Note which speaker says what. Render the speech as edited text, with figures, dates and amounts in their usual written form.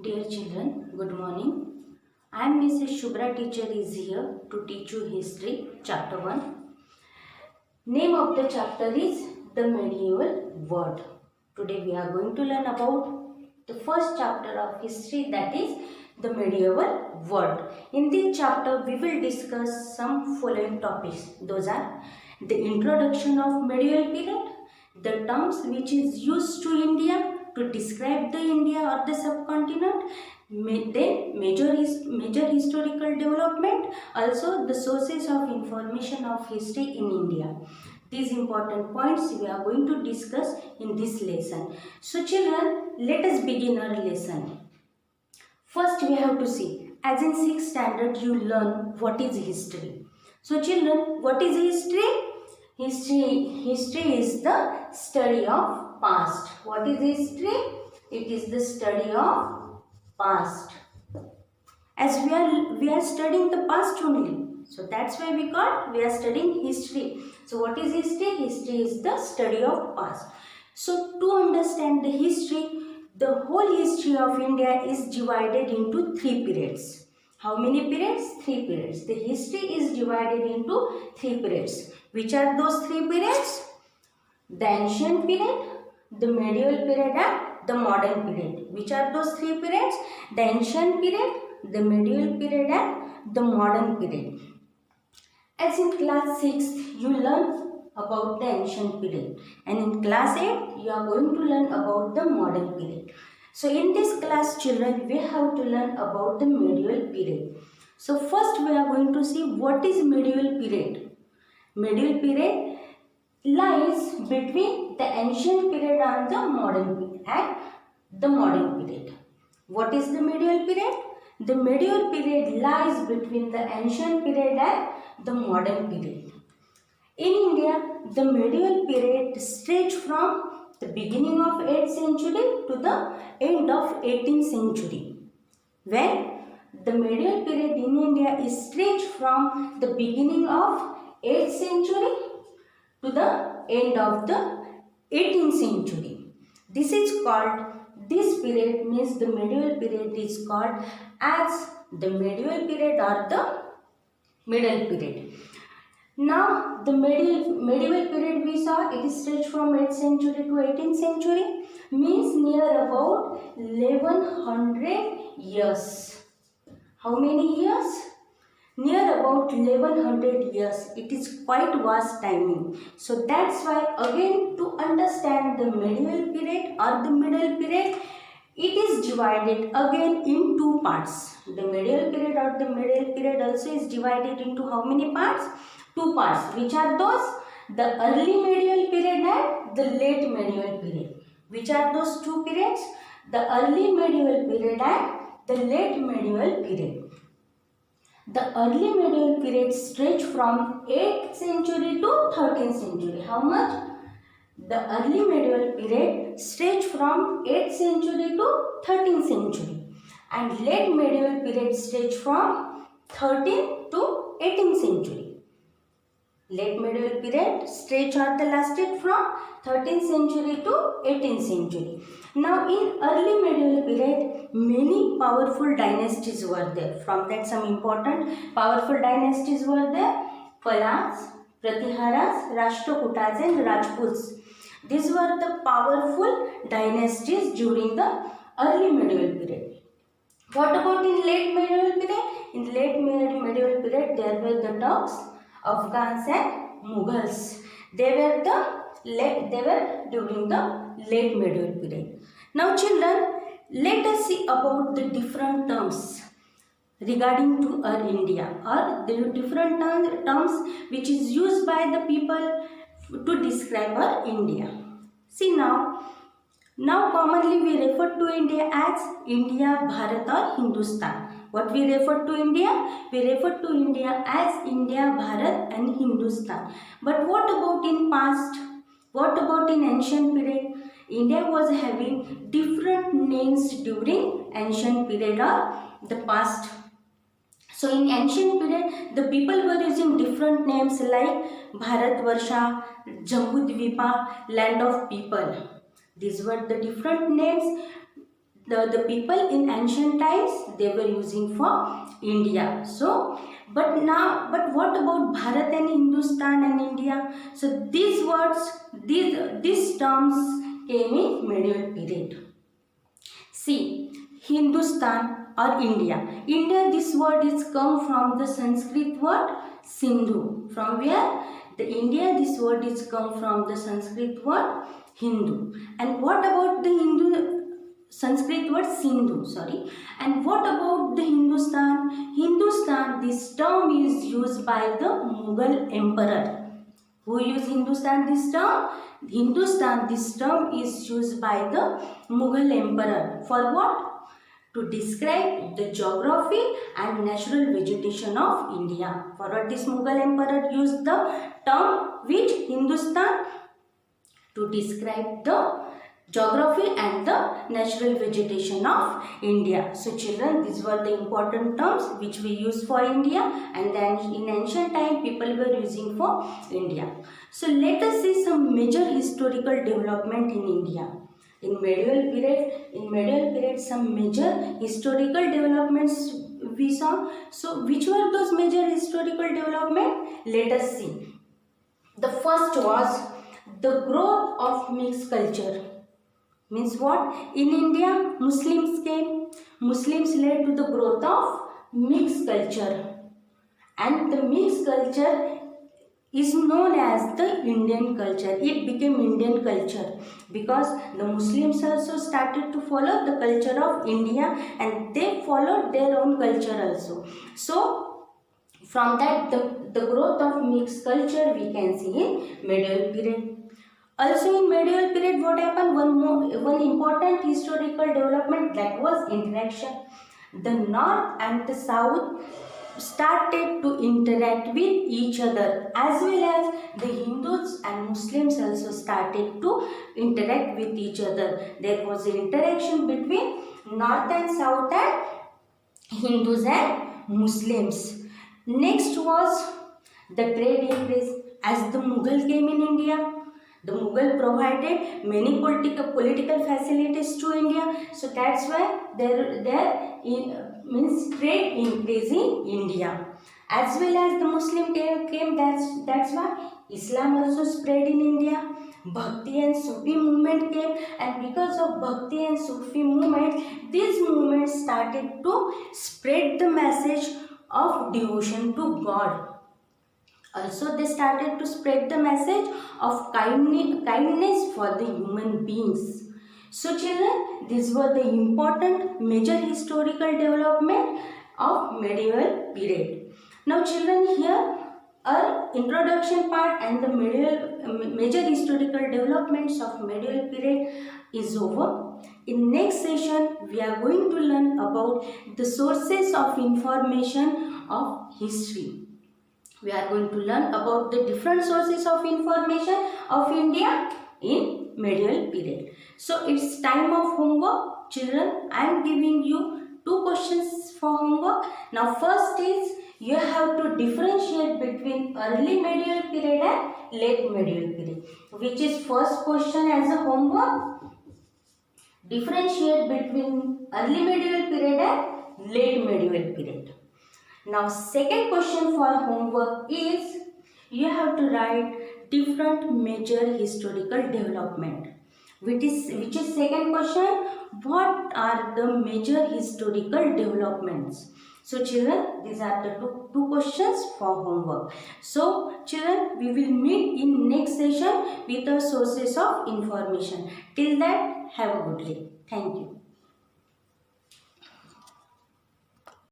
Speaker 1: Dear children, good morning. I am Mrs. Shubhra teacher is here to teach you history chapter 1. Name of the chapter is the medieval world. Today we are going to learn about the first chapter of history, that is the medieval world. In this chapter we will discuss some following topics. Those are the introduction of medieval period, the terms which is used to India to describe the India or the subcontinent, then major historical development, also the sources of information of history in India. These important points we are going to discuss in this lesson. So children, let us begin our lesson. First we have to see, as in 6th standard you learn what is history. So children, what is history? History is the study of past. What is history? It is the study of past. As we are studying the past only. So that's why we are studying history. So what is history? History is the study of past. So to understand the history, the whole history of India is divided into 3 periods. How many periods? 3 periods. The history is divided into 3 periods. Which are those 3 periods? The ancient period, the medieval period and the modern period. Which are those 3 periods? The ancient period, the medieval period and the modern period. As in class 6, you learn about the ancient period, and in class 8, you are going to learn about the modern period. So in this class, children, we have to learn about the medieval period. So first we are going to see what is medieval period. Medieval period lies between the ancient period and the modern period. What is the medieval period? The medieval period lies between the ancient period and the modern period. In India, the medieval period stretched from the beginning of 8th century to the end of 18th century. When the medieval period in India is stretched from the beginning of 8th century to the end of the 18th century. This period means the medieval period is called as the medieval period or the middle period. Now the medieval period we saw, it is stretched from 8th century to 18th century, means near about 1100 years. How many years? Near about 1100 years. It is quite vast timing. So that's why again to understand the medieval period or the middle period, it is divided again in 2 parts. The medieval period or the middle period also is divided into how many parts? 2 parts. Which are those? The early medieval period and the late medieval period. Which are those 2 periods? The early medieval period and the late medieval period. The early medieval period stretched from 8th century to 13th century. How much? The early medieval period stretched from 8th century to 13th century. And late medieval period stretched from 13th to 18th century. Late medieval period stretched or the lasted from 13th century to 18th century. Now in early medieval period, many powerful dynasties were there. From that some important powerful dynasties were there. Palas, Pratiharas, Rashtrakutas and Rajputs. These were the powerful dynasties during the early medieval period. What about in late medieval period? In late medieval period, there were the Turks, Afghans and Mughals. They were during the late medieval period. Now children, let us see about the different terms regarding to our India, or the different terms which is used by the people to describe our India. See now commonly we refer to India as India, Bharat or Hindustan. What we refer to India? We refer to India as India, Bharat and Hindustan. But what about in past? What about in ancient period? India was having different names during ancient period or the past. So in ancient period, the people were using different names like Bharatvarsha, Jambudvipa, land of people. These were the different names the people in ancient times, they were using for India. So, but what about Bharat and Hindustan and India? So these words, these terms came in medieval period. See, Hindustan or India. India, this word is come from the Sanskrit word Sindhu. From where? The India, this word is come from the Sanskrit word Hindu. And what about the Sanskrit word Sindhu, sorry. And what about the Hindustan? Hindustan, this term is used by the Mughal emperor. Who used Hindustan this term? Hindustan, this term is used by the Mughal emperor. For what? To describe the geography and natural vegetation of India. For what this Mughal emperor used the term which Hindustan? To describe the geography and the natural vegetation of India. So children, these were the important terms which we use for India, and then in ancient time people were using for India. So let us see some major historical development in India. In medieval period some major historical developments we saw. So which were those major historical development? Let us see. The first was the growth of mixed culture. Means what? In India, Muslims came. Muslims led to the growth of mixed culture. And the mixed culture is known as the Indian culture. It became Indian culture because the Muslims also started to follow the culture of India, and they followed their own culture also. So, from that, the growth of mixed culture we can see in medieval period. Also in medieval period, what happened? One important historical development, that was interaction. The north and the south started to interact with each other, as well as the Hindus and Muslims also started to interact with each other. There was an interaction between north and south and Hindus and Muslims. Next was the trade increase. As the Mughal came in India, the Mughal provided many political facilities to India. So that's why there means trade increase in India. As well as the Muslim came, that's why Islam also spread in India. Bhakti and Sufi movement came, and because of Bhakti and Sufi movement, these movements started to spread the message of devotion to God. Also, they started to spread the message of kindness for the human beings. So children, these were the important major historical development of medieval period. Now children, here our introduction part and the major historical developments of medieval period is over. In next session, we are going to learn about the sources of information of history. We are going to learn about the different sources of information of India in medieval period. So it's time of homework. Children, I am giving you 2 questions for homework. Now first is, you have to differentiate between early medieval period and late medieval period. Which is first question as a homework. Differentiate between early medieval period and late medieval period. Now second question for homework is, you have to write different major historical development. Which is second question? What are the major historical developments? So children, these are the two questions for homework. So children, we will meet in next session with the sources of information. Till that, have a good day. Thank you.